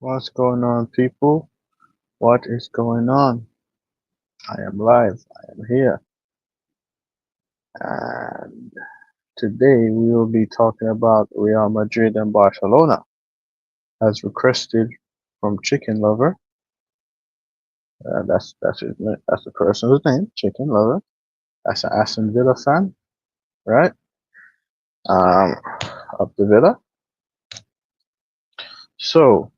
What's going on, people? What is going on? I am live. I am here. And today we will be talking about Real Madrid and Barcelona, as requested from Chicken Lover. That's the person's name, Chicken Lover. That's an Aston Villa fan, right? Um, of the Villa. So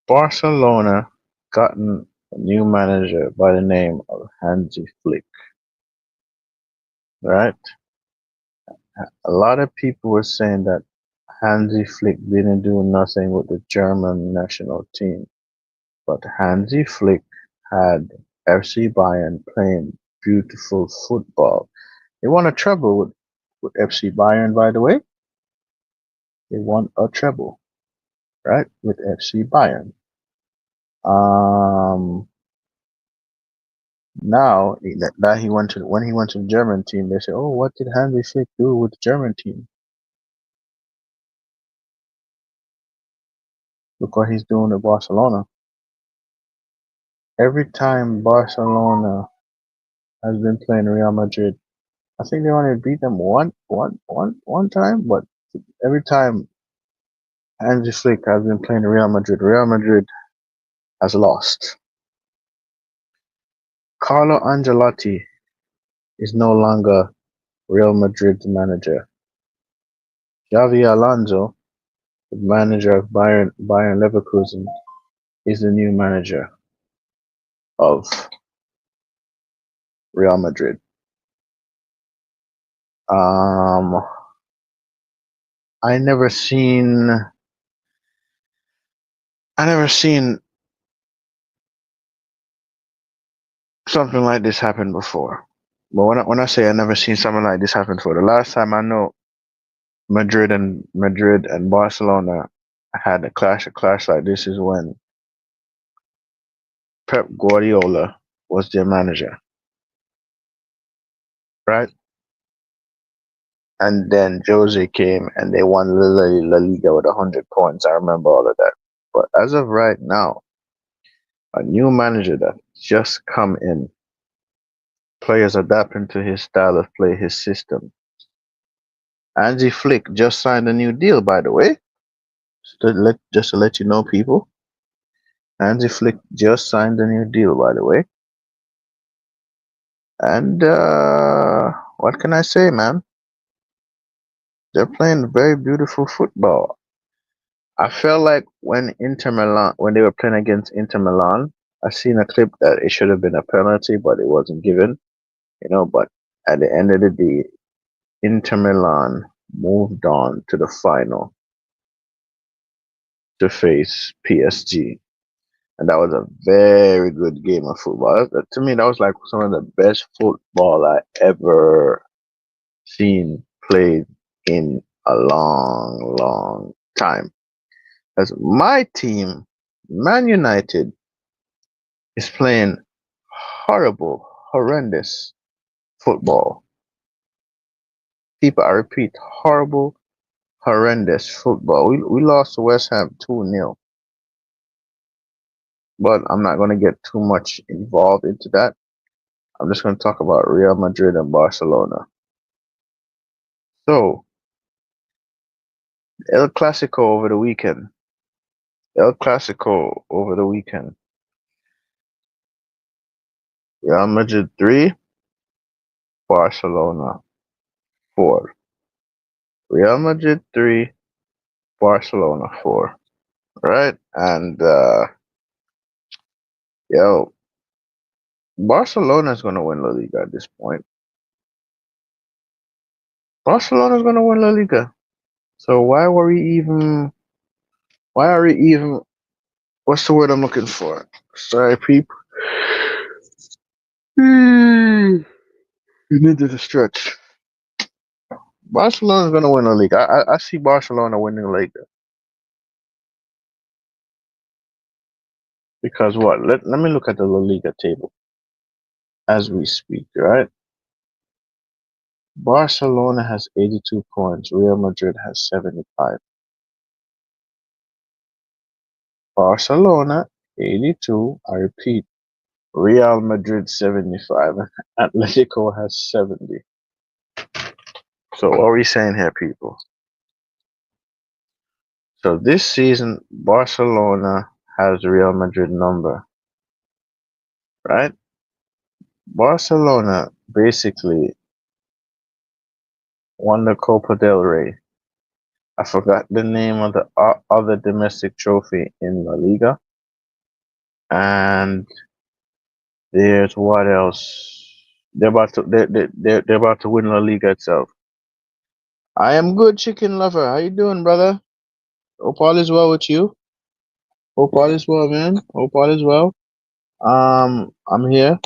Barcelona gotten a new manager by the name of Hansi Flick, right? A lot of people were saying that Hansi Flick didn't do nothing with the German national team, but Hansi Flick had FC Bayern playing beautiful football. They won a treble with FC Bayern, by the way. They won a treble, right, with FC Bayern. Um, Now that he went to when he went to the German team, they say, "Oh, what did Hansi Flick do with the German team? Look what he's doing at Barcelona." Every time Barcelona has been playing Real Madrid, I think they only beat them one time, but every time Hansi Flick has been playing Real Madrid has lost. Carlo Ancelotti is no longer Real Madrid's manager. Xavi Alonso, the manager of Bayern Leverkusen, is the new manager of Real Madrid. Um, I never seen I never seen something like this happen before. But when I say I never seen something like this happen before, the last time I know Madrid and Barcelona had a clash like this is when Pep Guardiola was their manager, right? And then Jose came and they won La Liga with 100 points. I remember all of that. But as of right now, a new manager that just come in, players adapting to his style of play, his system. Andy Flick just signed a new deal, by the way. Just to let you know, people. Andy Flick just signed a new deal, by the way. And what can I say, man? They're playing very beautiful football. I felt like when they were playing against Inter Milan, I seen a clip that it should have been a penalty, but it wasn't given. But at the end of the day, Inter Milan moved on to the final to face PSG. And that was a very good game of football. To me, that was like some of the best football I ever seen played in a long, long time. As my team, Man United, is playing horrible, horrendous football. People, I repeat, horrible, horrendous football. We lost to West Ham 2-0. But I'm not going to get too much involved into that. I'm just going to talk about Real Madrid and Barcelona. So, El Clasico over the weekend. El Clasico over the weekend. Real Madrid 3, Barcelona 4. Real Madrid 3, Barcelona 4. Right? And, yo, Barcelona is going to win La Liga at this point. Barcelona is going to win La Liga. So why are we even, what's the word I'm looking for? Sorry, people. You needed a stretch. Barcelona's gonna win the league. I see Barcelona winning the league because what? Let me look at the La Liga table as we speak. Right, Barcelona has 82 points. Real Madrid has 75. Barcelona 82. I repeat, Real Madrid 75. Atletico has 70. So what are we saying here, people? So this season, Barcelona has Real Madrid number, right? Barcelona basically won the Copa del Rey. I forgot the name of the other domestic trophy in La Liga. And there's what else? They're about to win La Liga itself. I am good, chicken lover. How you doing, brother? Hope all is well with you. Hope all is well, man. Hope all is well. I'm here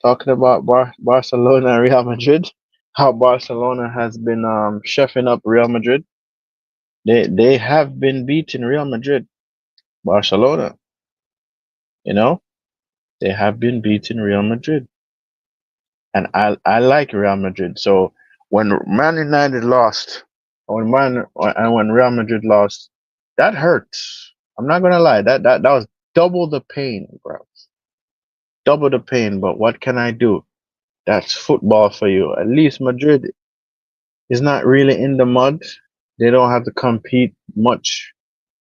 talking about Barcelona and Real Madrid. How Barcelona has been chefing up Real Madrid. They have been beating Real Madrid. Barcelona, you know, they have been beating Real Madrid, and I like Real Madrid. So when Man United lost, when Real Madrid lost, that hurts. I'm not gonna lie. That was double the pain, bro. Double the pain. But what can I do? That's football for you. At least Madrid is not really in the mud. They don't have to compete much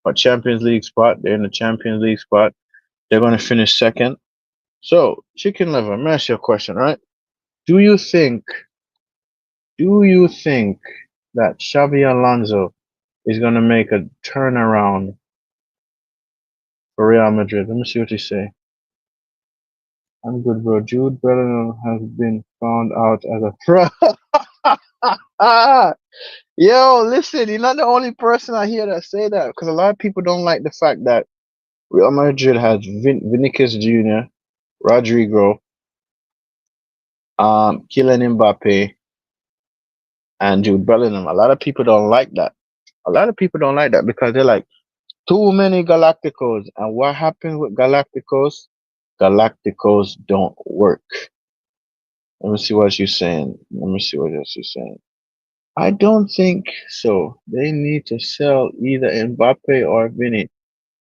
for Champions League spot. They're in the Champions League spot. They're going to finish second. So, chicken liver, let me ask you a question, right? Do you think, do you think that Xabi Alonso is going to make a turnaround for Real Madrid? Let me see what you say. I'm good, bro. Jude Bellingham has been found out as a fraud. Yo, listen, you're not the only person I hear that say that because a lot of people don't like the fact that Real Madrid has Vinicius Jr., Rodrigo, Kylian Mbappe, and Jude Bellingham. A lot of people don't like that. A lot of people don't like that because they're like, too many Galacticos. And what happens with Galacticos? Galacticos don't work. Let me see what you're saying. Let me see what else you're saying. I don't think so. They need to sell either Mbappe or Vinny.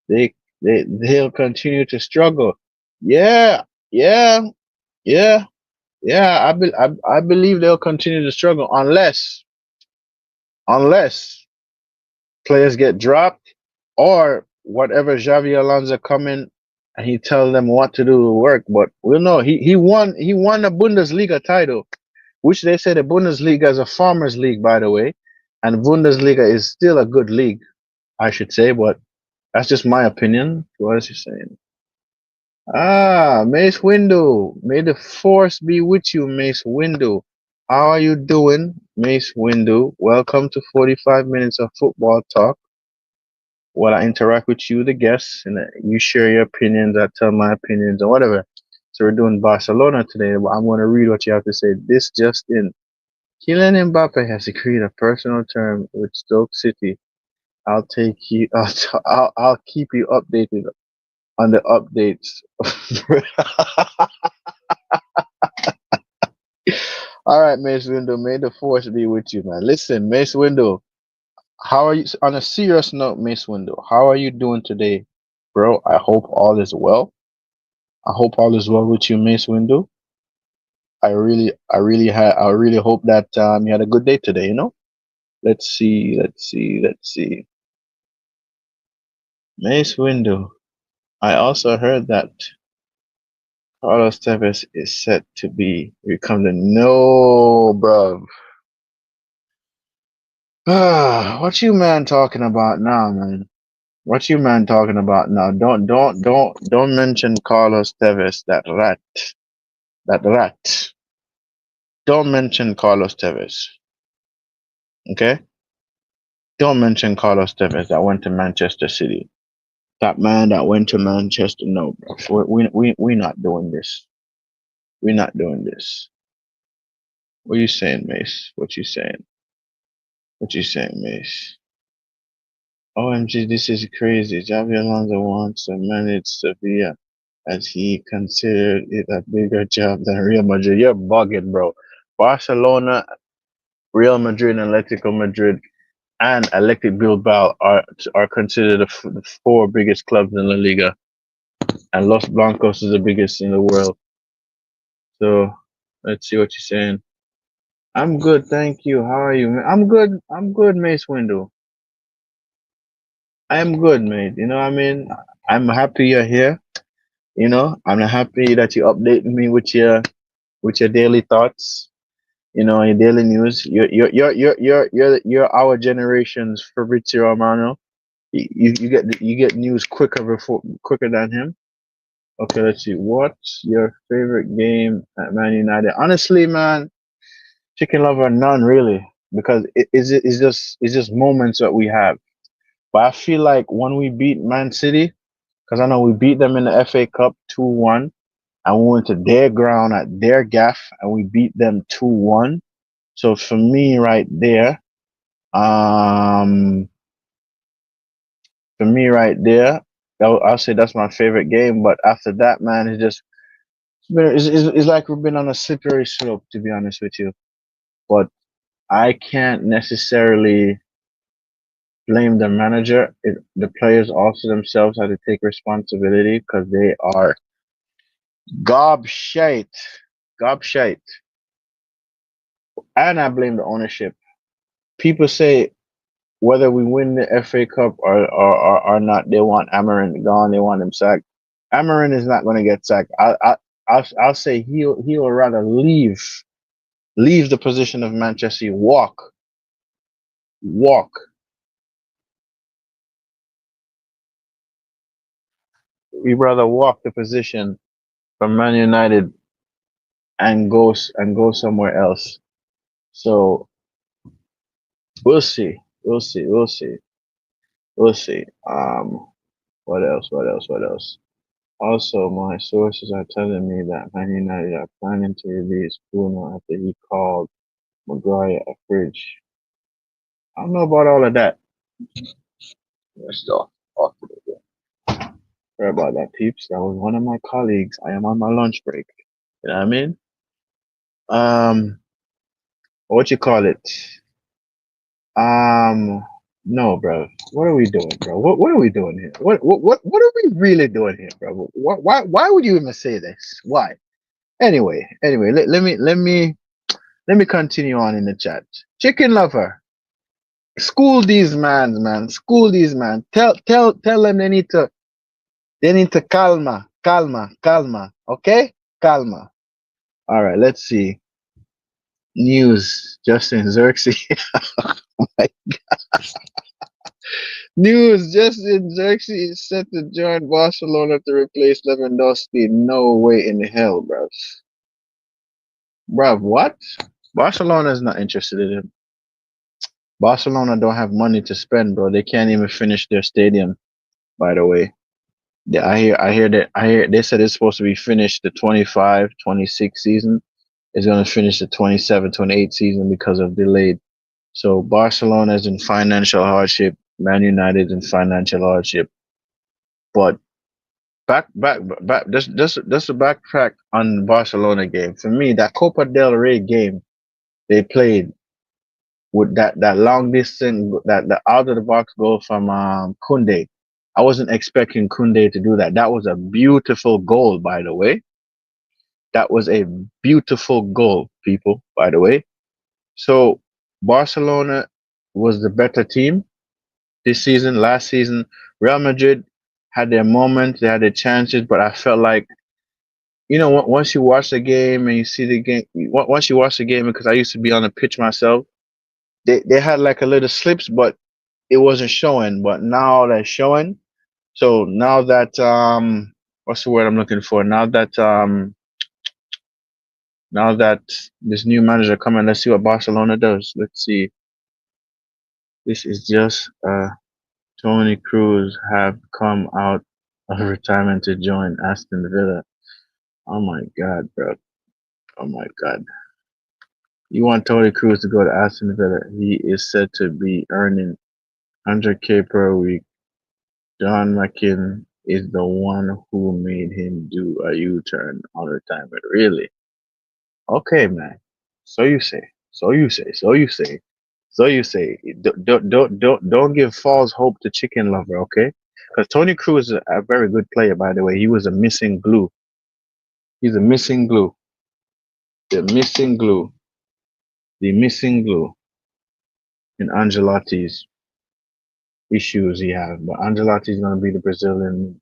They'll continue to struggle. Yeah, yeah, yeah, yeah. I believe they'll continue to struggle unless players get dropped or whatever Xavi Alonso come in and he tell them what to do to work. But we'll know he won a Bundesliga title, which they say the Bundesliga is a farmers league, by the way, and Bundesliga is still a good league, I should say, but that's just my opinion. What is he saying? Ah, Mace Windu. May the force be with you, Mace Windu. How are you doing, Mace Windu? Welcome to 45 minutes of football talk. While I interact with you, the guests, and you share your opinions, I tell my opinions, or whatever. So we're doing Barcelona today, but I'm going to read what you have to say. This just in. Kylian Mbappe has agreed a personal term with Stoke City. I'll take you. I'll keep you updated on the updates. All right, Mace Window. May the force be with you, man. Listen, Mace Window. How are you? On a serious note, Mace Window. How are you doing today, bro? I hope all is well. I hope all is well with you, Mace Window. I really hope that you had a good day today. You know. Let's see. Let's see. Let's see. Mace Window. I also heard that Carlos Tevez is set to become the no, bro. What you man talking about now, man? What you man talking about now? Don't mention Carlos Tevez, that rat. That rat. Don't mention Carlos Tevez. Okay? Don't mention Carlos Tevez that went to Manchester City. That man that went to Manchester. No, bro. We not doing this. We're not doing this. What you saying, Mace? What you saying? What you saying, Mace? OMG, this is crazy. Javi Alonso wants to manage Sevilla as he considered it a bigger job than Real Madrid. You're bugging, bro. Barcelona, Real Madrid, and Atletico Madrid. and Athletic Bilbao are considered the four biggest clubs in La Liga, and Los Blancos is the biggest in the world. So let's see what you're saying. I'm good, thank you. How are you? I'm good. I'm good, Mace Window. I am good, mate. You know what I mean? I'm happy you're here. You know, I'm happy that you update me with your daily thoughts. You know, your daily news. You're our generation's Fabrizio Romano. You get news quicker than him. Okay, let's see. What's your favorite game at Man United? Honestly, man, chicken lover, none really, because it's just moments that we have. But I feel like when we beat Man City, because I know we beat them in the FA Cup 2-1, and we went to their ground at their gaff and we beat them 2-1. So for me, right there, um, for me right there, I'll say that's my favorite game. But after that, man, it's like we've been on a slippery slope, to be honest with you. But I can't necessarily blame the manager. The players also themselves have to take responsibility because they are gobshite, gobshite. And I blame the ownership. People say whether we win the FA Cup or not, they want Amarin gone. They want him sacked. Amarin is not going to get sacked. I'll say he'll rather leave the position of Manchester. Walk. He'd rather walk the position from Man United and go somewhere else. So we'll see. We'll see. We'll see. We'll see. What else? What else? What else? Also, my sources are telling me that Man United are planning to release Bruno after he called Maguire a fridge. I don't know about all of that. We're still off to the good. Sorry about that, peeps. That was one of my colleagues. I am on my lunch break. You know what I mean? Um, what you call it? Um, no, bro. What are we doing, bro? What are we doing here? What are we really doing here, bro? Why would you even say this? Why? Anyway, let me continue on in the chat. Chicken lover, school these man. School these man. Tell them they need to calma. Okay, calma. All right, let's see. News. Justin Xerxes. News. Justin Xerxes is set to join Barcelona to replace Lewandowski. No way in hell, bro. Bruv, what? Barcelona is not interested in him. Barcelona don't have money to spend, bro. They can't even finish their stadium, by the way. Yeah, I hear they said it's supposed to be finished the 25-26 season. It's gonna finish the 27-28 season because of delayed. So Barcelona is in financial hardship, Man United in financial hardship. But just a backtrack on the Barcelona game. For me, that Copa del Rey game they played with that long distance that out of the box goal from Kunde. I wasn't expecting Kunde to do that. That was a beautiful goal, by the way. That was a beautiful goal, people, by the way. So Barcelona was the better team this season. Last season, Real Madrid had their moments, they had their chances, but I felt like once you watch the game and you see the game, once you watch the game, because I used to be on the pitch myself, they had like a little slips, but it wasn't showing, but now they're showing. So now that what's the word I'm looking for? Now that this new manager coming, let's see what Barcelona does. Let's see. This is just Tony Cruz have come out of retirement to join Aston Villa. Oh my god, bro. Oh my god. You want Tony Cruz to go to Aston Villa? He is said to be earning 100K per week. John McKinn is the one who made him do a U-turn on retirement. Really? Okay, man. So you say. So you say. So you say. So you say, don't give false hope to Chicken Lover, okay? Because Tony Cruz is a very good player, by the way. He was a missing glue. He's a missing glue. The missing glue. The missing glue in Angelotti's issues he has. But Angelotti's going to be the Brazilian.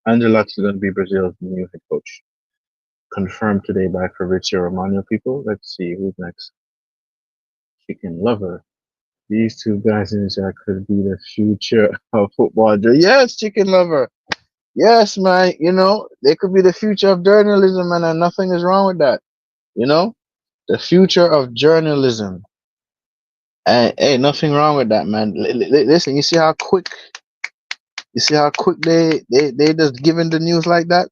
Angelotti's going to be Brazil's new head coach. Confirmed today by Fabrizio Romano. People, let's see who's next. Chicken Lover. These two guys in chat could be the future of football. Yes, Chicken Lover. Yes, man. You know, they could be the future of journalism, man, and nothing is wrong with that. You know, the future of journalism. And hey, nothing wrong with that, man. Listen, you see how quick they just giving the news like that.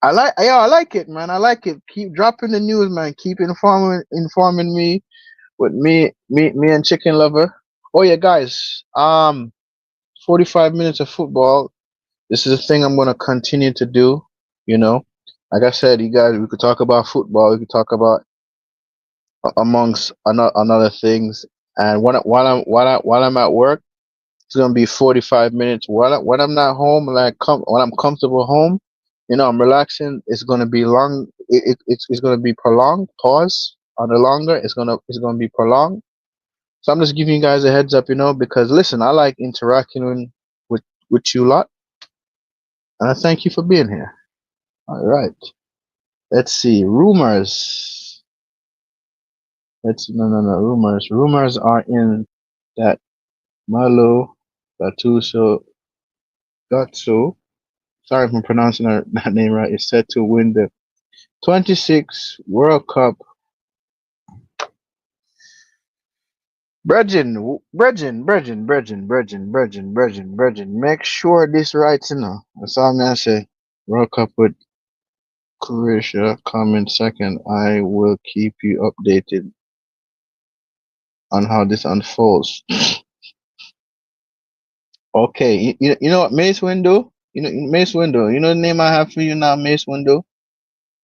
I like it, man. I like it. Keep dropping the news, man. Keep informing me with me and Chicken Lover. Oh yeah, guys. 45 minutes of football. This is a thing I'm gonna continue to do. You know, like I said, you guys, we could talk about football. We could talk about amongst another things. And while I'm at work, it's gonna be 45 minutes. When I'm not home, when I'm comfortable home, you know, I'm relaxing. It's gonna be long. It's gonna be prolonged. Pause on the longer. It's gonna be prolonged. So I'm just giving you guys a heads up, you know, because listen, I like interacting with you lot, and I thank you for being here. All right. Let's see. Rumors. No. Rumors. Rumors are in that Malo Gattuso Gatso. Sorry if I'm pronouncing that name right. Is set to win the 26 World Cup. Brethren. Make sure this right, you know. That's all I'm gonna say. World Cup with Croatia coming second. I will keep you updated on how this unfolds. Okay, you know what, Mace Window? Mace Window. You know the name I have for you now, Mace Window?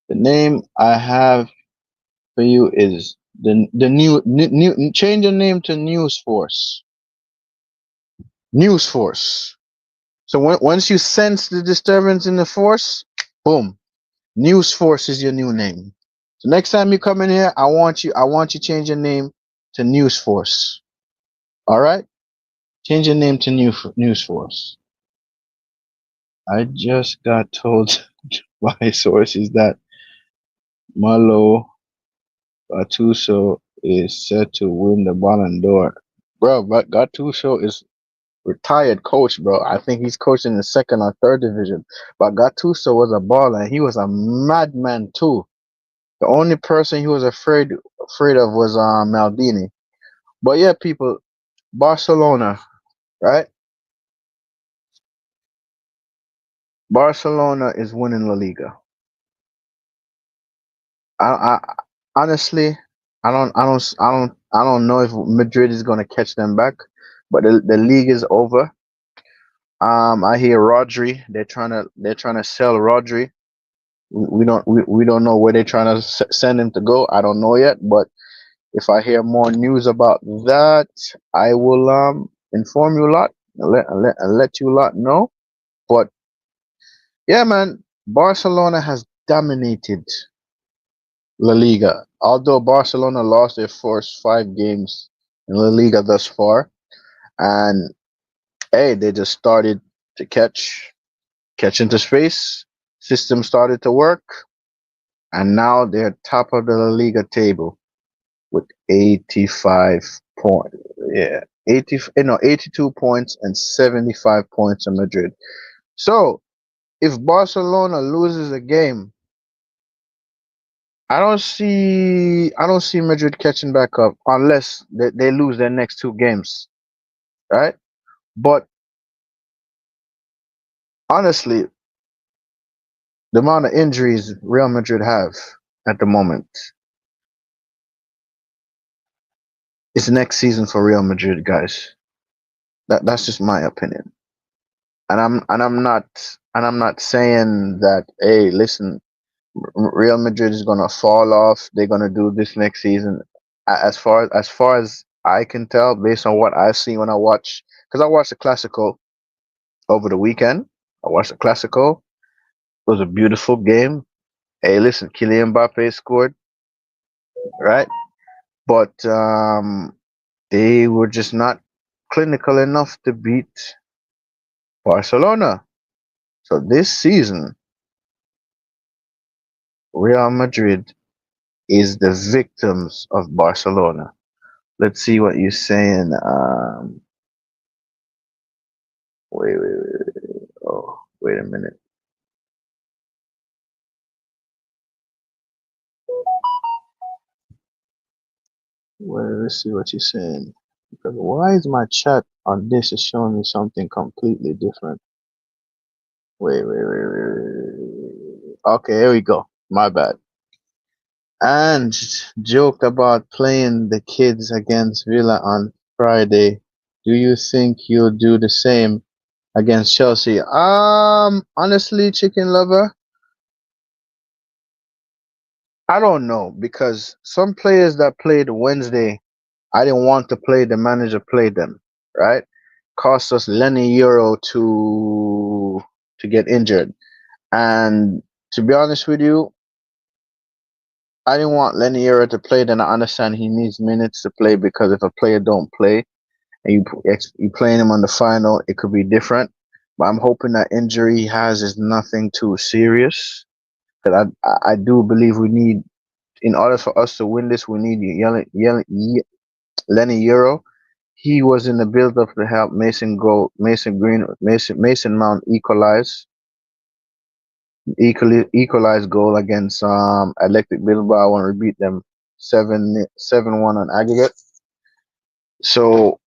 The name I have for you is the new change your name to News Force. News Force. So once you sense the disturbance in the force, boom, News Force is your new name. So next time you come in here, I want you change your name to News Force. All right, change your name to News Force. I just got told by sources that Malo Gattuso is set to win the Ballon d'Or. Bro, but Gattuso is retired coach, bro. I think he's coaching the second or third division. But Gattuso was a baller and he was a madman too. The only person he was afraid of was Maldini. But yeah, people, Barcelona, right? Barcelona is winning La Liga. I honestly, I don't know if Madrid is gonna catch them back, but the league is over. I hear Rodri. They're trying to sell Rodri. We don't know where they're trying to send him to go. I don't know yet, but if I hear more news about that, I will inform you a lot and let you lot know. But yeah, man, Barcelona has dominated La Liga. Although Barcelona lost their first 5 games in La Liga thus far, and hey, they just started to catch into space. System started to work, and now they're top of the La Liga table with 85 points. Yeah, 82 points and 75 points in Madrid. So if Barcelona loses a game, I don't see Madrid catching back up unless they lose their next 2 games, right? But honestly, the amount of injuries Real Madrid have at the moment, it's next season for Real Madrid, guys. That's just my opinion. And I'm not saying that, hey, listen, Real Madrid is gonna fall off. They're gonna do this next season. As far as I can tell based on what I see when I watch, because I watched the Classico over the weekend. I watched the Classico. It was a beautiful game. Hey, listen, Kylian Mbappe scored, right? But they were just not clinical enough to beat Barcelona. So this season, Real Madrid is the victims of Barcelona. Let's see what you're saying. Wait. Oh, wait a minute. Well, let's see what you're saying. Because why is my chat on this is showing me something completely different? Wait. Okay, here we go. My bad. And joked about playing the kids against Villa on Friday. Do you think you'll do the same against Chelsea? Honestly, chicken lover, I don't know because some players that played Wednesday, I didn't want to play. The manager played them, right? Cost us Lenny Euro to get injured, and to be honest with you, I didn't want Lenny Euro to play. Then I understand he needs minutes to play because if a player don't play and you playing him on the final, it could be different. But I'm hoping that injury he has is nothing too serious. Because I do believe we need, in order for us to win this, we need Lenny Euro. He was in the build up to help Mason Mount equalize goal against Athletic Bilbao when we beat them 7-1 on aggregate. So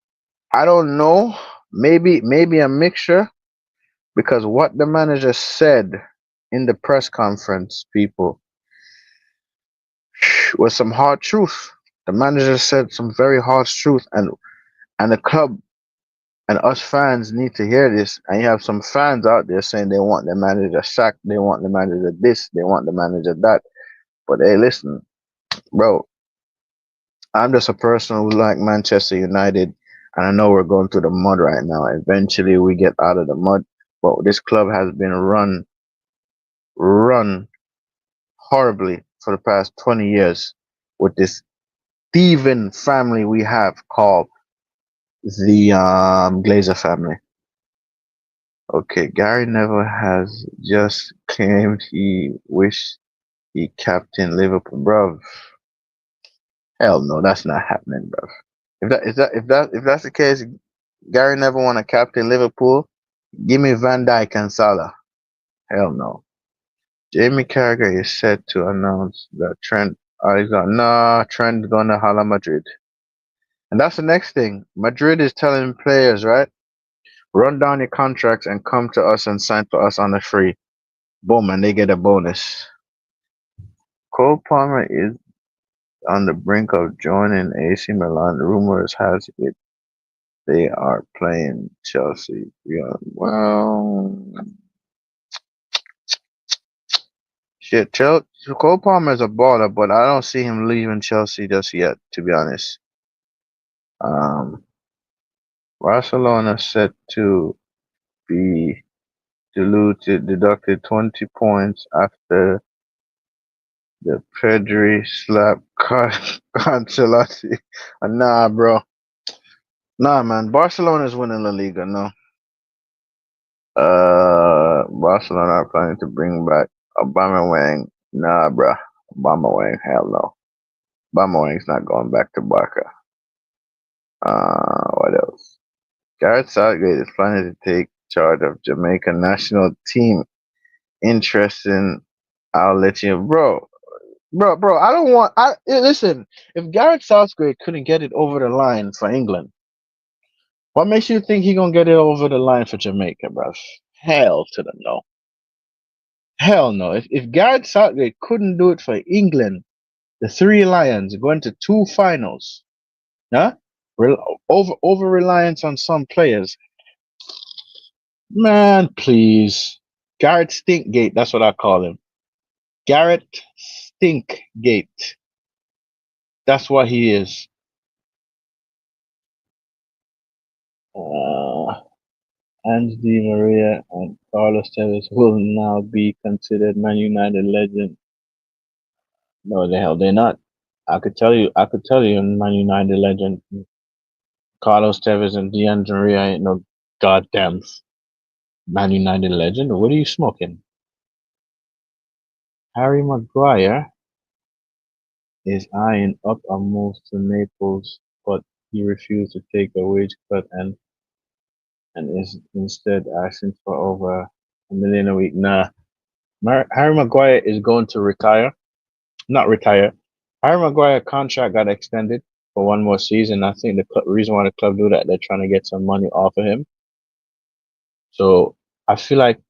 I don't know. Maybe a mixture because what the manager said in the press conference, people, was some hard truth. The manager said some very harsh truth, and the club and us fans need to hear this. And you have some fans out there saying they want the manager sacked, they want the manager this, they want the manager that. But hey, listen, bro, I'm just a person who like Manchester United, and I know we're going through the mud right now. Eventually, we get out of the mud. But this club has been run horribly for the past 20 years with this thieving family we have called the Glazer family. Okay, Gary Neville has just claimed he wished he captained Liverpool, bruv. Hell no, that's not happening, bruv. If that's the case, Gary Neville want to captain Liverpool. Give me Van Dijk and Salah. Hell no. Jamie Carragher is set to announce that Trent Alexander. Nah, Trent's gonna Hala Madrid. And that's the next thing. Madrid is telling players, right? Run down your contracts and come to us and sign for us on the free. Boom, and they get a bonus. Cole Palmer is on the brink of joining AC Milan. Rumors has it they are playing Chelsea. Yeah, well, shit. Cole Palmer is a baller, but I don't see him leaving Chelsea just yet. To be honest, um, Barcelona set to be deducted 20 points after the Pedri slap Ancelotti. Nah, bro. Nah, man. Barcelona's winning La Liga. No. Barcelona are planning to bring back Obama Wang. Nah, bro. Obama Wang. Hell no. Obama Wang's not going back to Barca. What else? Gareth Southgate is planning to take charge of Jamaica national team. Interesting. I'll let you, bro. I don't want. Listen. If Gareth Southgate couldn't get it over the line for England, what makes you think he gonna get it over the line for Jamaica, bro? Hell to the no. Hell no. If Gareth Southgate couldn't do it for England, the Three Lions going to two finals, huh? Over reliance on some players, man. Please, Garrett Stinkgate. That's what I call him. Garrett Stinkgate. That's what he is. Uh, Ange Di Maria and Carlos Tevez will now be considered Man United legend. No, the hell they're not. I could tell you, Man United legend Carlos Tevez and Di Maria ain't no goddamn Man United legend. What are you smoking? Harry Maguire is eyeing up a move to Naples, but he refused to take a wage cut and is instead asking for over $1 million a week. Nah, Harry Maguire is going to retire. Not retire. Harry Maguire contract got extended for one more season. I think the reason why the club do that, they're trying to get some money off of him. So I feel like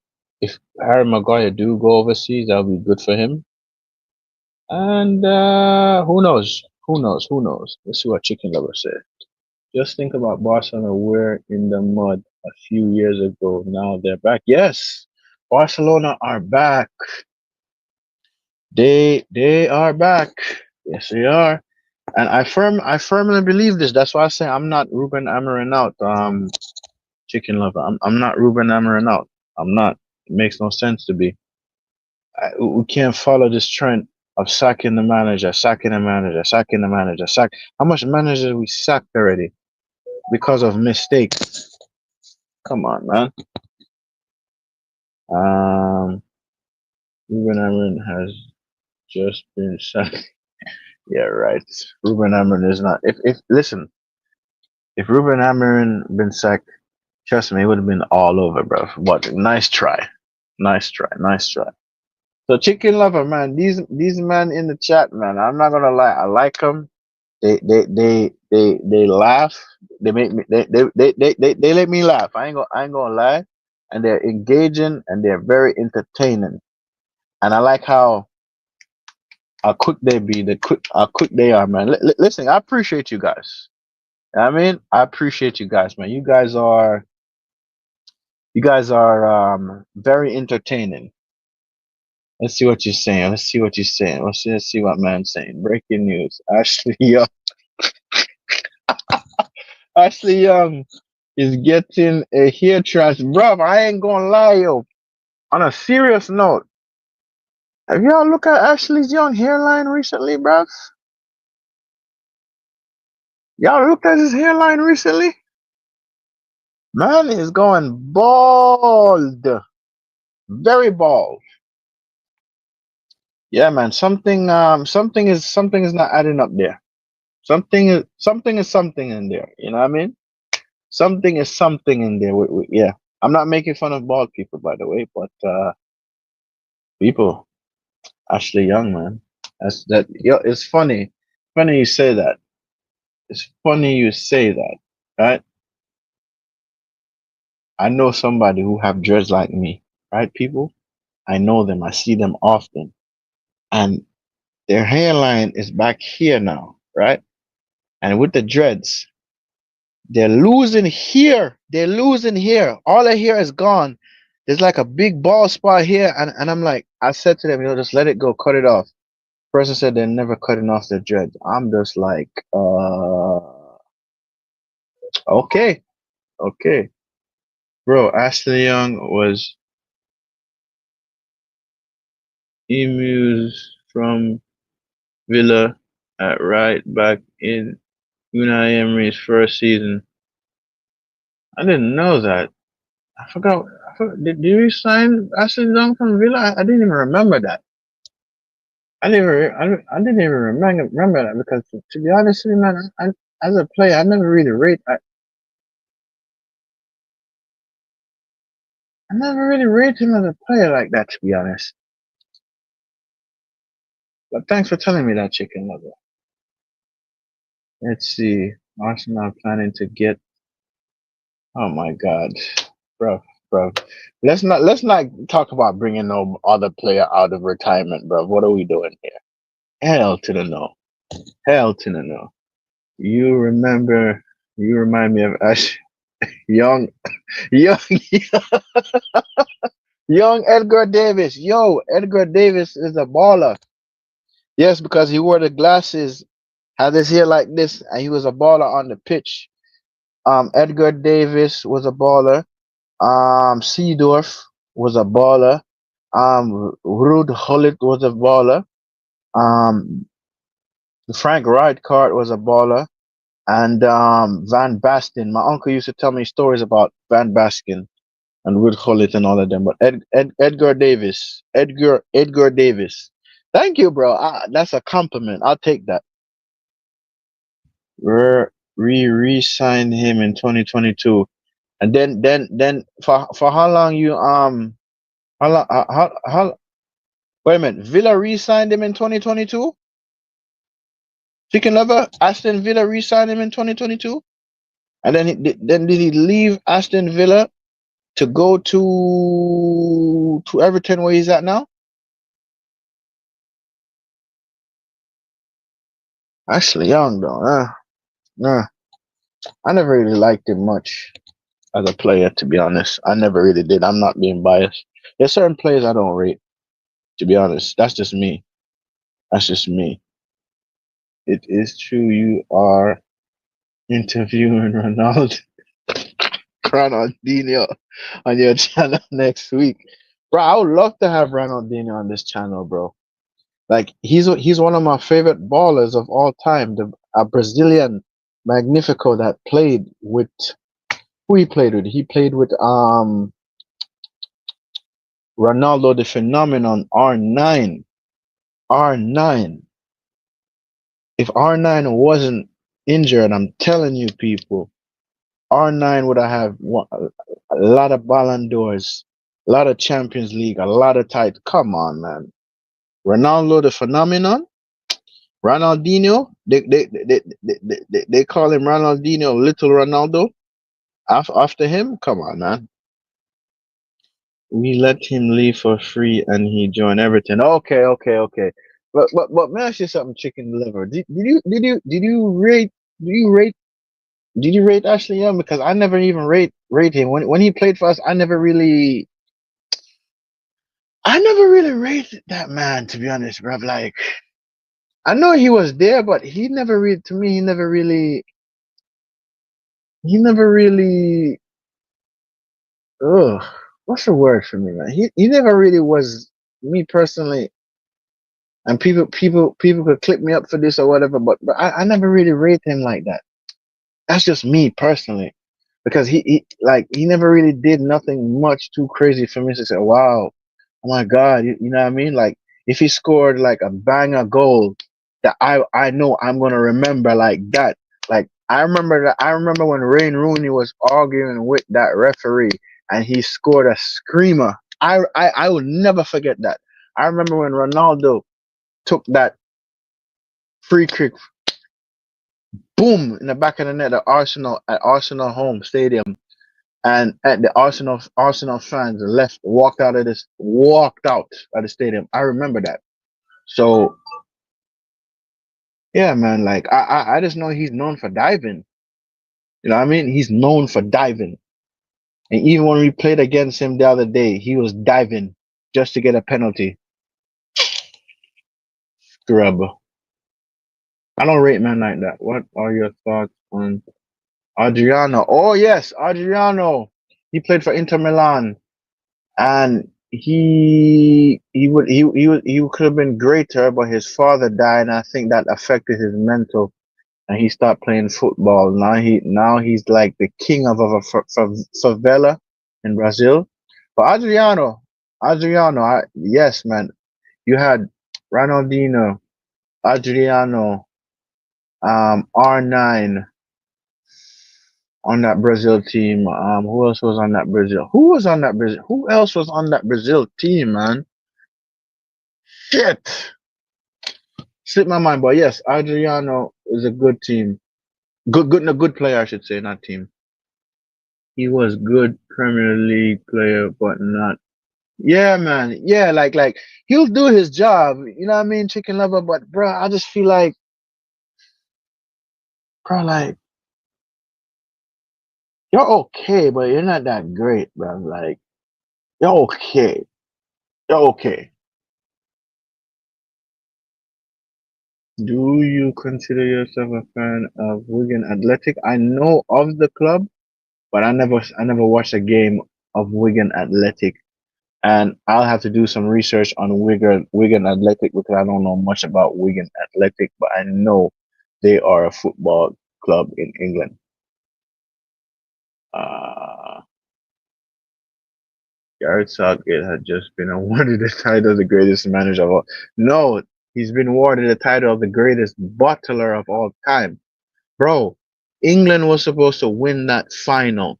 if Harry Maguire do go overseas, that'll be good for him. And who knows? Who knows? Who knows? Let's see what Chicken Lover said. Just think about Barcelona were in the mud a few years ago. Now they're back. Yes, Barcelona are back. They are back. Yes, they are. And I firmly believe this. That's why I say I'm not Ruben Amorim out. Chicken Lover. I'm not Ruben Amorim out. I'm not. It makes no sense to be. We can't follow this trend of sacking the manager, sacking the manager, sacking the manager, sack. How much managers we sacked already because of mistakes? Come on, man. Ruben Amorim has just been sacked. Yeah, right. Ruben Amorim is not. If listen, if Ruben Amorim been sacked, trust me, it would have been all over, bro. What? Nice try, nice try, nice try. So Chicken Lover, man, these men in the chat, man. I'm not gonna lie, I like them. They laugh. They make me they let me laugh. I ain't gonna lie, and they're engaging and they're very entertaining. And I like how quick they be, how quick they are, man. Listen, I appreciate you guys. I mean, I appreciate you guys, man. You guys are very entertaining. Let's see what you're saying. Let's see what you're saying. Let's see what man's saying. Breaking news: Ashley Young is getting a hair transplant. Bruv, I ain't gonna lie, yo. On a serious note, have y'all looked at Ashley Young hairline recently, bruv? Y'all looked at his hairline recently? Man is going bald. Very bald. Yeah, man. Something is not adding up there. Something is something in there. You know what I mean? Something is something in there. Yeah. I'm not making fun of bald people, by the way, but people, Ashley Young, man. That's that. Yo, it's funny. Funny you say that. It's funny you say that, right? I know somebody who have dreads like me, right? People, I know them. I see them often, and their hairline is back here now, right? And with the dreads, they're losing here. They're losing here. All the hair is gone. There's like a big bald spot here, and I'm like, I said to them, just let it go, cut it off. Person said they're never cutting off their dreads. I'm just like, okay, okay, bro. Ashley Young was emus from Villa at right back in Unai Emery's first season. I didn't know that. I forgot. Did you sign Ashley Young from Villa? I didn't even remember that. I didn't even remember that because to be honest with you, man, as a player, I never really rate him as a player like that. To be honest, but thanks for telling me that, Chicken Lover. Let's see. Arsenal planning to get. Oh my God, bro, bro. Let's not talk about bringing no other player out of retirement, bro. What are we doing here? Hell to the no. Hell to the no. You remember? You remind me of Ash Young, young, young Edgar Davis. Yo, Edgar Davis is a baller. Yes, because he wore the glasses, had his hair like this, and he was a baller on the pitch. Edgar Davis was a baller. Seedorf was a baller. Ruud Gullit was a baller. Um, Frank Rijkaard was a baller. And Van Basten. My uncle used to tell me stories about Van Basten and Ruud Gullit and all of them. But Edgar Davis, Edgar Davis. Thank you, bro. That's a compliment. I'll take that. We re-signed him in 2022, and then for how long you how long how wait a minute, Villa re-signed him in 2022. Chicken lover, Aston Villa re-signed him in 2022, and then did he leave Aston Villa to go to Everton where he's at now? Ashley Young though, nah, I never really liked him much as a player, to be honest. I never really did. I'm not being biased. There's certain players I don't rate, to be honest. That's just me. That's just me. It is true you are interviewing Ronaldinho on your channel next week. Bro, I would love to have Ronaldinho on this channel, bro. Like he's one of my favorite ballers of all time. A Brazilian Magnifico that played with who he played with. He played with Ronaldo the Phenomenon R9. R9. If R9 wasn't injured, I'm telling you people, R9 would have a lot of Ballon d'Ors, a lot of Champions League, a lot of titles. Come on, man. Ronaldo the Phenomenon, Ronaldinho, they call him Ronaldinho, Little Ronaldo. After him, come on, man. We let him leave for free and he joined Everton. Okay, okay, okay. But man, ask you something, chicken liver. Did you rate Ashley Young? Because I never even rate him. When he played for us, I never really rated that man, to be honest, bro. Like I know he was there, but he never really to me he never really ugh what's the word for me, man? He never really was me personally, and people could clip me up for this or whatever, but I never really rate him like that. That's just me personally. Because he never really did nothing much too crazy for me to say, wow, oh my God, you know what I mean? Like if he scored like a banger goal that I know I'm gonna remember like that. Like I remember when Wayne Rooney was arguing with that referee and he scored a screamer. I will never forget that. I remember when Ronaldo took that free kick, boom, in the back of the net at Arsenal home stadium, and at the Arsenal fans walked out of the stadium. I remember that. So yeah, man, like I just know he's known for diving. You know what I mean? He's known for diving. And even when we played against him the other day, he was diving just to get a penalty. Scrub. I don't rate men like that. What are your thoughts on Adriano? Oh yes, Adriano. He played for Inter Milan. And he could have been greater, but his father died, and I think that affected his mental, and he stopped playing football. Now he's like the king of favela in Brazil. But Adriano, yes, man, you had Ronaldinho, Adriano, R9 on that Brazil team. Who else was on that Brazil? Who was on that Brazil? Who else was on that Brazil team, man? Shit. Slipped my mind, but yes, Adriano is a good team. A good player, I should say, not team. He was good Premier League player, but not. Yeah, man. Yeah, like he'll do his job. You know what I mean, chicken lover. But bro, I just feel like, bro, like you're okay, but you're not that great, bro. Like you're okay. You're okay. Do you consider yourself a fan of Wigan Athletic? I know of the club, but I never watched a game of Wigan Athletic, and I'll have to do some research on Wigan Athletic because I don't know much about Wigan Athletic, but I know they are a football club in England. Uh, Gareth Southgate had just been awarded the title of the greatest manager of all. No, he's been awarded the title of the greatest bottler of all time. Bro, England was supposed to win that final,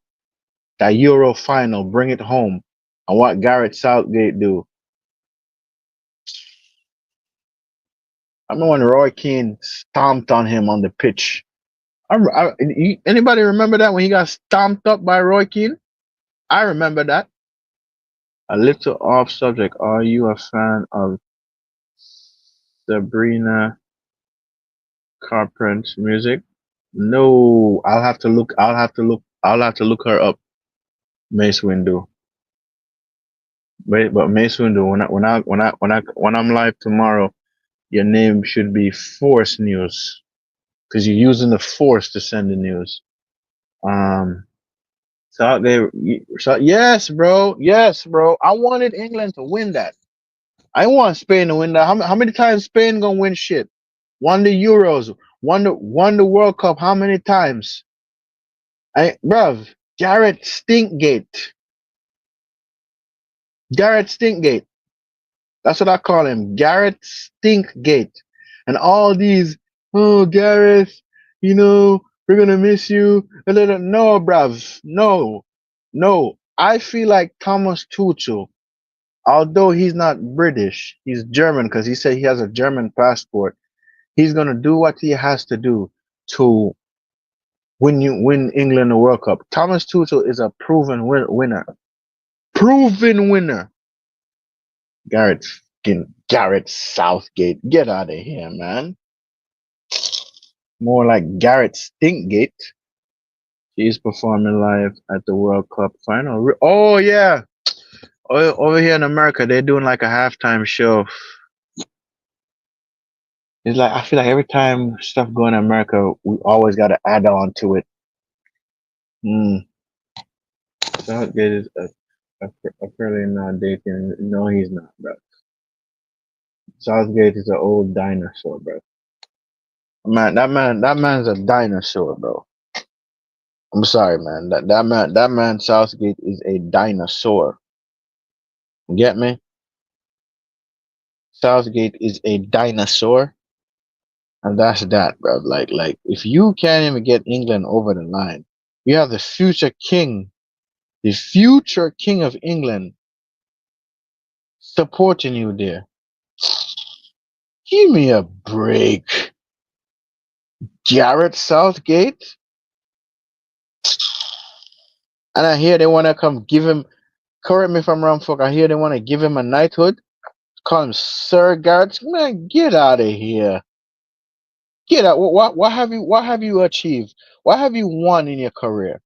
that Euro final, bring it home. And what Gareth Southgate do? I remember when Roy Keane stomped on him on the pitch. Anybody remember that when he got stomped up by Roy Keane? I remember that. A little off subject. Are you a fan of Sabrina Carpenter's music? No, I'll have to look. I'll have to look. I'll have to look her up. Mace Windu. Wait, but Mace Windu. When I'm live tomorrow, your name should be Force News because you're using the Force to send the news. Um, so yes, bro. Yes, bro. I wanted England to win that. I want Spain to win that. How many times Spain gonna win shit? Won the Euros, won the World Cup. How many times? Bruv, Garrett Stinkgate. Garrett Stinkgate. That's what I call him. Garrett Stinkgate. And all these, oh, Gareth, we're gonna miss you. No, bruv. No. No. I feel like Thomas Tuchel, although he's not British, he's German because he said he has a German passport. He's gonna do what he has to do to win England the World Cup. Thomas Tuchel is a proven winner. Proven winner. Garrett Garrett Southgate. Get out of here, man. More like Garrett Stinkgate. He's performing live at the World Cup final. Oh yeah. Over here in America, they're doing like a halftime show. It's like I feel like every time stuff going in America, we always got to add on to it. Mm. Southgate is apparently not dating. No, he's not, bro. Southgate is an old dinosaur, bro. That man's a dinosaur, bro. I'm sorry, man. That man Southgate is a dinosaur. You get me? Southgate is a dinosaur, and that's that, bro. Like if you can't even get England over the line, you have the future king of England, supporting you there. Give me a break, Garrett Southgate. And I hear they want to come give him. Correct me if I'm wrong, folk. I hear they want to give him a knighthood. Call him Sir Garrett. Man, get out of here. Get out. What have you achieved? What have you won in your career?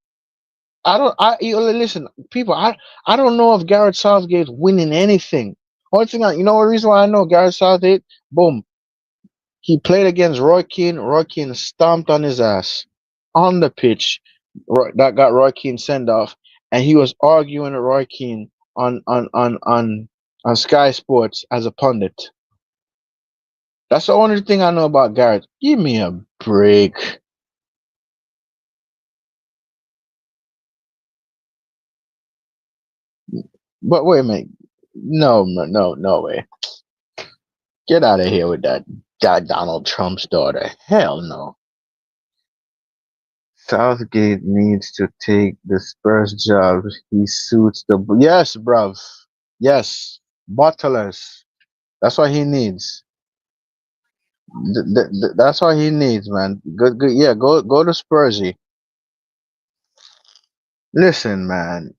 I don't. Listen, people. I don't know if Garrett Southgate's winning anything. Only thing the reason why I know Garrett Southgate. Boom. He played against Roy Keane. Roy Keane stomped on his ass on the pitch. That got Roy Keane sent off, and he was arguing with Roy Keane on Sky Sports as a pundit. That's the only thing I know about Garrett. Give me a break. But wait a minute. No, no, no way. Get out of here with that Donald Trump's daughter. Hell no. Southgate needs to take the Spurs job. He suits the yes, bruv. Yes, bottlers. That's what he needs. That's what he needs, man. Good, good. Yeah, go to Spursy. Listen, man.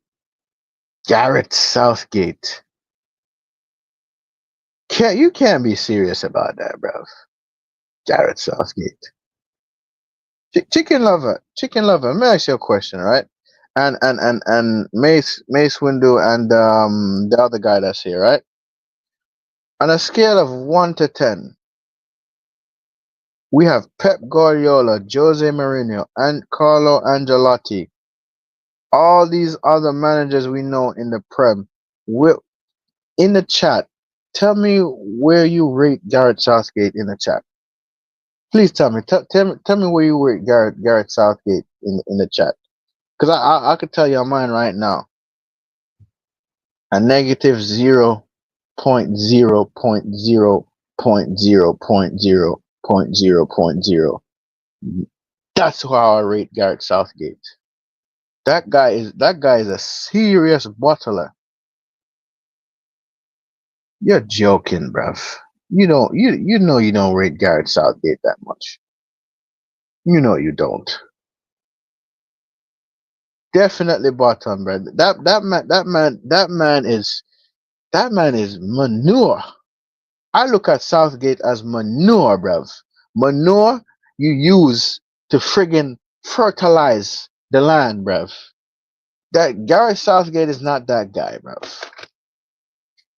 Garrett Southgate. You can't be serious about that, bruv. Garrett Southgate. Chicken lover. Let me ask you a question, right? And Mace Windu and the other guy that's here, right? On a scale of 1 to 10, We have Pep Guardiola, Jose Mourinho, and Carlo Ancelotti. All these other managers we know in the Prem. Will in the chat, tell me where you rate Gareth Southgate in the chat. Please tell me. Tell me where you rate Gareth Southgate in the chat. Because I could tell you mine right now. A negative 0.0.0.0.0.0. That's how I rate Gareth Southgate. That guy is a serious bottler. You're joking, bruv. You don't rate Gareth Southgate that much. You know you don't. Definitely bottom, bruv. That man is manure. I look at Southgate as manure, bruv. Manure you use to friggin' fertilize the land, bruv. That Gareth Southgate is not that guy, bruv.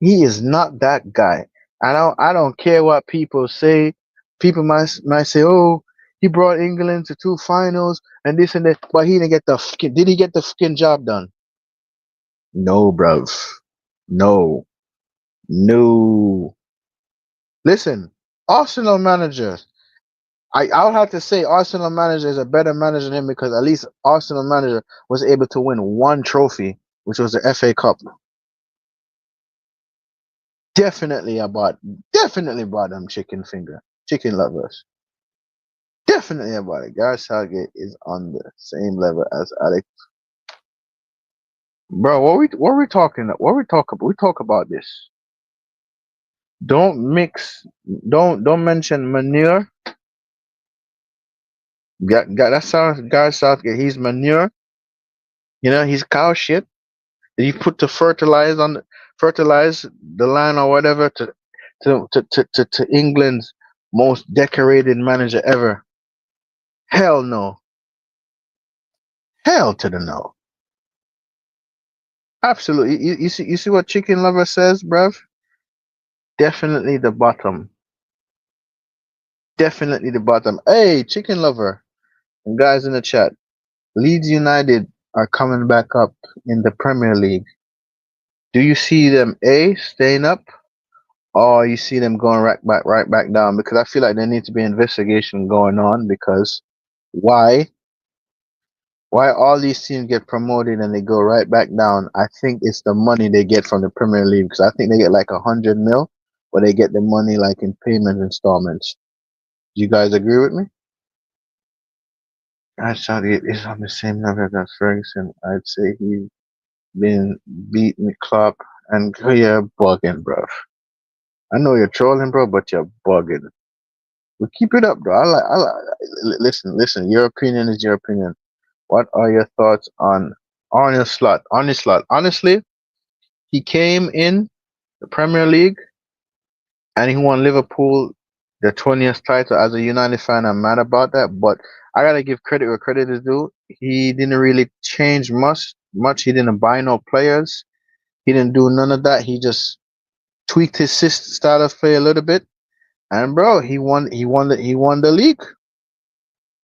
He is not that guy. I don't care what people say. People might say, "Oh, he brought England to two finals and this and that," but he didn't get the did he get the fucking job done? No, bruv. No. No. Listen, Arsenal manager. I'll have to say Arsenal manager is a better manager than him because at least Arsenal manager was able to win one trophy, which was the FA Cup. Definitely bought them chicken lovers. Definitely about it. Gareth Southgate is on the same level as Alex. Bro, what we talking what we talk about? We talk about this. Don't mix. Don't mention manure. Got that sounds Gareth Southgate. He's manure. He's cow shit. You put to fertilize the land or whatever to England's most decorated manager ever. Hell no. Hell to the no. Absolutely. You see what Chicken Lover says, bruv? Definitely the bottom. Definitely the bottom. Hey, Chicken Lover, and guys in the chat. Leeds United are coming back up in the Premier League. Do you see them staying up, or you see them going right back down? Because I feel like there needs to be investigation going on. Because why? Why all these teams get promoted and they go right back down? I think it's the money they get from the Premier League. Because I think they get like 100 mil, but they get the money like in payment installments. Do you guys agree with me? I thought it is on the same level as Ferguson. I'd say he's been beating Klopp and you're bugging, bro. I know you're trolling, bro, but you're bugging. But keep it up, bro. Listen. Your opinion is your opinion. What are your thoughts on Arne Slot? Arne Slot. Honestly, he came in the Premier League and he won Liverpool the 20th title. As a United fan, I'm mad about that, but I gotta give credit where credit is due. He didn't really change much. He didn't buy no players. He didn't do none of that. He just tweaked his style of play a little bit, and bro, he won. He won the league.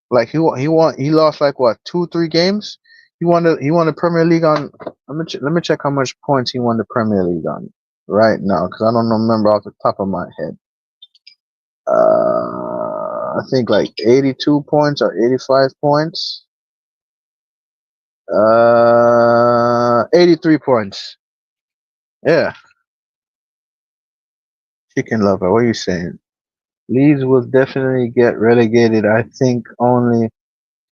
Like he lost like what 2 3 games. He won the Premier League on. Let me check how much points he won the Premier League on right now because I don't remember off the top of my head. I think like 82 points or 85 points. 83 points. Yeah. Chicken lover, what are you saying? Leeds will definitely get relegated. I think only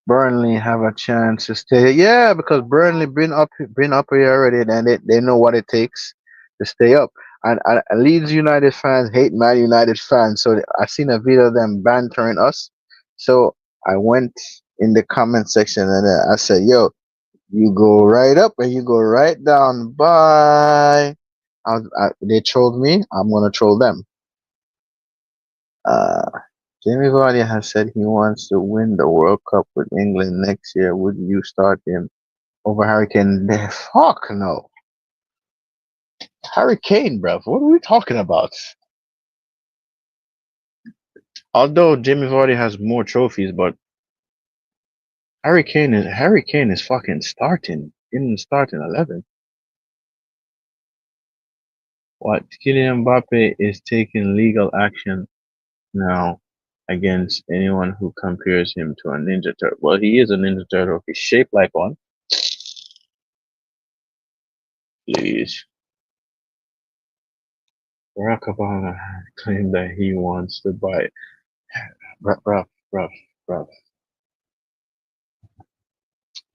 Burnley have a chance to stay. Yeah, because Burnley been up here already, and they know what it takes to stay up. And Leeds United fans hate Man United fans, so I seen a video of them bantering us. So I went in the comment section and I said, "Yo, you go right up and you go right down. Bye." They trolled me. I'm gonna troll them. Uh, Jamie Vardy has said he wants to win the World Cup with England next year. Would you start him over Harry Kane? Fuck no. Harry Kane, bruv. What are we talking about? Although Jamie Vardy has more trophies, but Harry Kane is fucking starting in the starting 11. What? Kylian Mbappe is taking legal action now against anyone who compares him to a Ninja Turtle. Well, he is a Ninja Turtle. He's shaped like one. Please. Barack Obama claimed that he wants to buy. Rough, rough, rough, rough.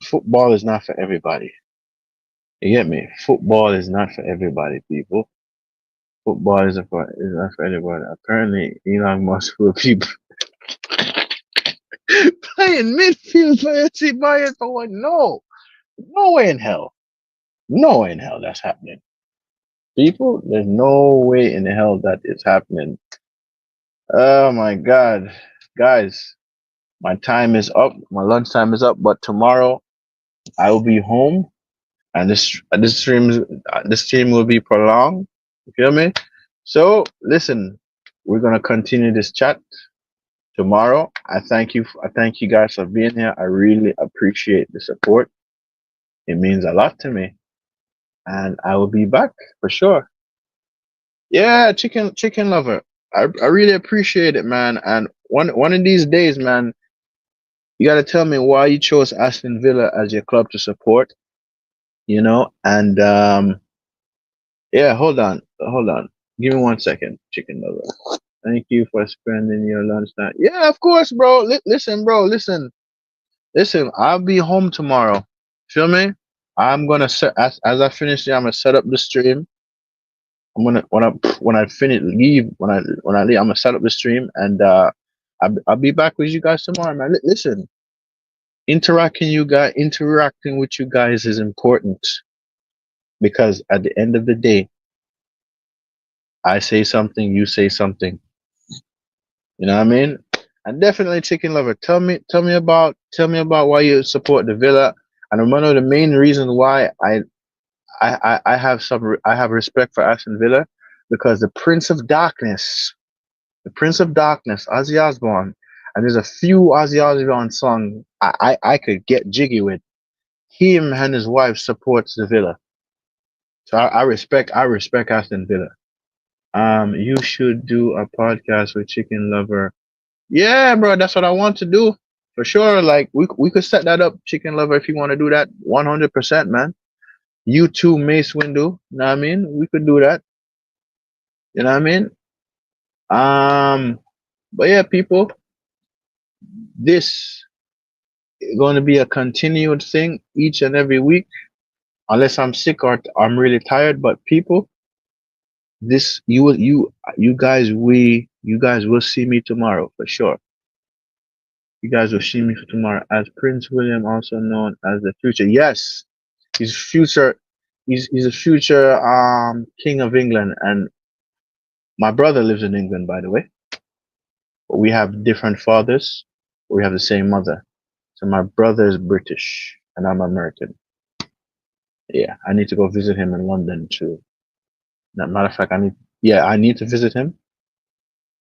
Football is not for everybody. You get me? Football is not for everybody, people. Football is not for everybody. Apparently, Elon Musk will be playing midfield for FC Bayern for what? No, no way in hell. No way in hell that's happening. People, there's no way in hell that it's happening. Oh my God, guys, my time is up. My lunch time is up. But tomorrow I will be home, and this stream will be prolonged. You feel me? So listen, we're gonna continue this chat tomorrow. I thank you guys for being here. I really appreciate the support. It means a lot to me, and I will be back for sure. Yeah, chicken lover. I really appreciate it, man. And one of these days, man, you gotta tell me why you chose Aston Villa as your club to support. And yeah, hold on. Give me 1 second, chicken lover. Thank you for spending your lunchtime. Yeah, of course, bro. Listen, bro. Listen. I'll be home tomorrow. Feel me? I'm gonna set as I finish here. I'm gonna set up the stream. I'm gonna when I finish leave when I leave. I'm gonna set up the stream and I'll be back with you guys tomorrow, man. Listen, interacting with you guys is important because at the end of the day, I say something, you say something. You know what I mean? And definitely, chicken lover. Tell me about why you support the Villa. And one of the main reasons why I have respect for Aston Villa because the Prince of Darkness, Ozzy Osbourne, and there's a few Ozzy Osbourne songs I could get jiggy with. Him and his wife supports the Villa, so I respect Aston Villa. You should do a podcast with Chicken Lover. Yeah, bro, that's what I want to do for sure. Like we could set that up, Chicken Lover, if you want to do that. 100%, man. You too, Mace Windu. You know what I mean? We could do that. You know what I mean? But yeah, people, this is going to be a continued thing each and every week, unless I'm sick or I'm really tired. But people, this you guys will see me tomorrow for sure. You guys will see me tomorrow as Prince William, also known as the future. Yes, he's future. He's a future king of England, and my brother lives in England, by the way. But we have different fathers. We have the same mother. So my brother is British, and I'm American. Yeah, I need to go visit him in London too. Matter of fact, I need to visit him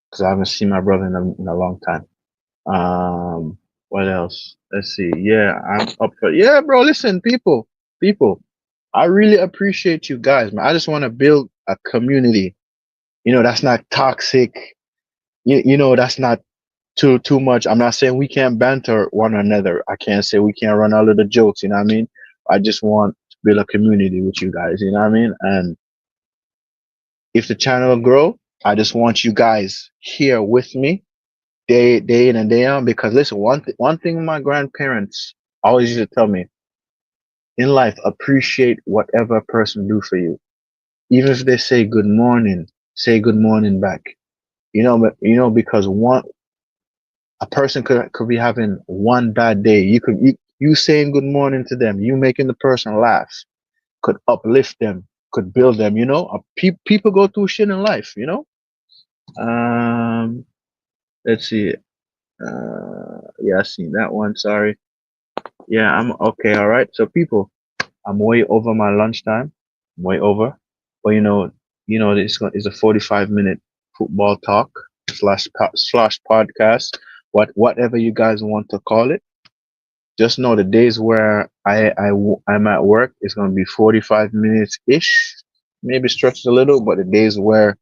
because I haven't seen my brother in a long time. What else? Let's see. Yeah, I'm up for. Yeah, bro. Listen, people. I really appreciate you guys, man. I just want to build a community. That's not toxic. That's not too much. I'm not saying we can't banter one another. I can't say we can't run all of the jokes. You know what I mean? I just want to build a community with you guys. You know what I mean? And if the channel grow, I just want you guys here with me day in and day out. Because listen, one thing my grandparents always used to tell me in life: appreciate whatever person do for you. Even if they say good morning back. Because a person could be having one bad day. You saying good morning to them, you making the person laugh, could uplift them, could build them. People go through shit in life. Um, let's see. Yeah, I seen that one. Sorry. Yeah, I'm okay. All right. So people, I'm way over my lunchtime. I'm way over. But it's a 45-minute football talk. slash podcast, whatever you guys want to call it. Just know the days where I'm at work is going to be 45 minutes ish, maybe stretched a little, but the days where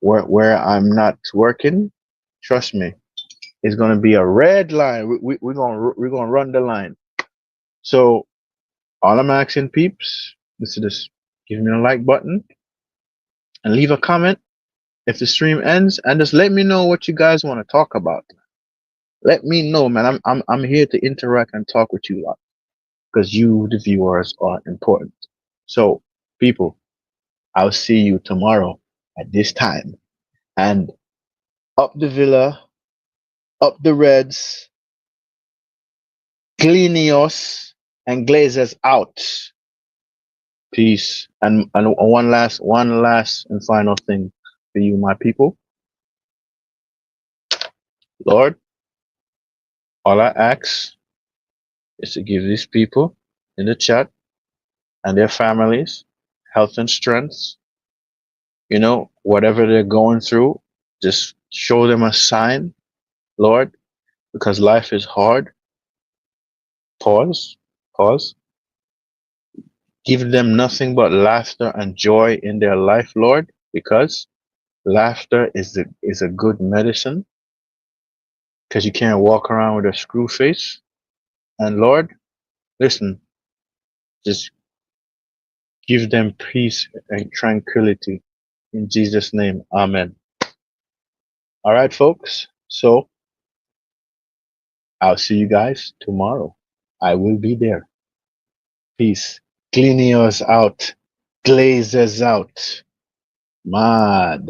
I'm not working, trust me, it's going to be a red line. We're going to run the line. So all I'm asking peeps is to just give me a like button and leave a comment if the stream ends, and just let me know what you guys want to talk about. Let me know, man. I'm here to interact and talk with you lot because you, the viewers, are important. So, people, I'll see you tomorrow at this time. And up the Villa, up the Reds, Glenios, and Glazers out. Peace. And one last and final thing for you, my people. Lord, all I ask is to give these people in the chat and their families health and strength. Whatever they're going through, just show them a sign, Lord, because life is hard. Pause, pause. Give them nothing but laughter and joy in their life, Lord, because laughter is a good medicine. Because you can't walk around with a screw face. And Lord, listen, just give them peace and tranquility. In Jesus' name, Amen. All right, folks. So I'll see you guys tomorrow. I will be there. Peace. Cleanios out. Glazers out. Mad.